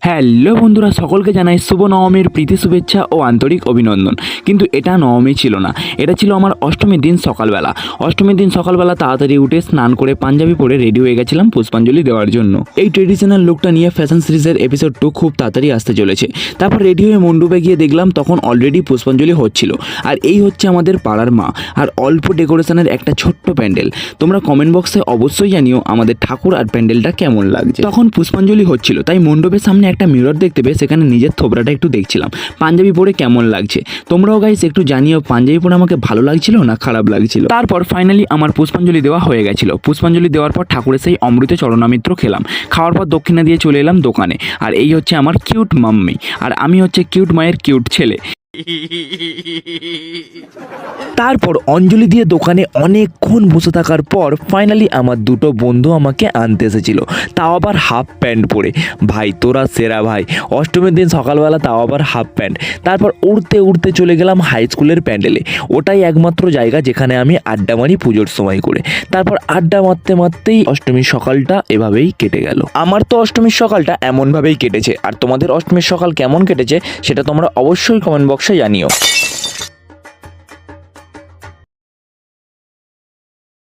Hello বন্ধুরা, সকলকে জানাই শুভ নবমীর প্রীতি শুভেচ্ছা ও আন্তরিক অভিনন্দন। কিন্তু এটা নবমী ছিল না, এটা ছিল আমার অষ্টমীর দিন সকালবেলা। অষ্টমীর দিন সকালবেলা তাড়াতাড়ি উঠে স্নান করে পাঞ্জাবি পরে রেডি হয়ে গেছিলাম পুষ্পাঞ্জলি দেওয়ার জন্য। এই ট্রেডিশনাল লুকটা নিয়ে ফ্যাশন সিরিজের এপিসোড 2 খুব তাড়াতাড়ি আসতে চলেছে। তারপর রেডি হয়ে মণ্ডপে গিয়ে দেখলাম তখন অলরেডি পুষ্পাঞ্জলি হচ্ছিল। আর এই হচ্ছে আমাদের পাড়ার মা, আর অল্প ডেকোরেশনের একটা ছোট্ট প্যান্ডেল। তোমরা কমেন্ট বক্সে অবশ্যই জানিও আমাদের ঠাকুর আর প্যান্ডেলটা কেমন লাগছে। তখন পুষ্পাঞ্জলি হচ্ছিল, তাই মণ্ডপের সামনে একটা মিরর দেখতে পেয়ে সেখানে নিজের থোবরাটা একটু দেখছিলাম পাঞ্জাবি পরে কেমন লাগছে। তোমরাও গাইস একটু জানিও পাঞ্জাবি পরে আমাকে ভালো লাগছিল না খারাপ লাগছিল। তারপর ফাইনালি আমার পুষ্পাঞ্জলি দেওয়া হয়ে গেছিল। পুষ্পাঞ্জলি দেওয়ার পর ঠাকুরের সেই অমৃত চরণামৃত খেলাম। খাওয়ার পর দক্ষিণা দিয়ে চলে এলাম দোকানে। আর এই হচ্ছে আমার কিউট মাম্মি, আর আমি হচ্ছে কিউট মায়ের কিউট ছেলে। তারপর অঞ্জলি দিয়ে দোকানে অনেকক্ষণ বসে থাকার পর ফাইনালি আমার দুটো বন্ধু আমাকে আনতে এসেছিল, তাও আবার হাফ প্যান্ট পরে। ভাই তোরা সেরা ভাই, অষ্টমীর দিন সকালবেলা তাও আবার হাফ প্যান্ট। তারপর উড়তে উড়তে চলে গেলাম হাই স্কুলের প্যান্ডেলে। ওটাই একমাত্র জায়গা যেখানে আমি আড্ডা মারি পুজোর সময় করে। তারপর আড্ডা মারতে মারতেই অষ্টমীর সকালটা এভাবেই কেটে গেল। আমার তো অষ্টমীর সকালটা এমনভাবেই কেটেছে, আর তোমাদের অষ্টমীর সকাল কেমন কেটেছে সেটা তোমরা অবশ্যই কমেন্ট বক্সে জানিও।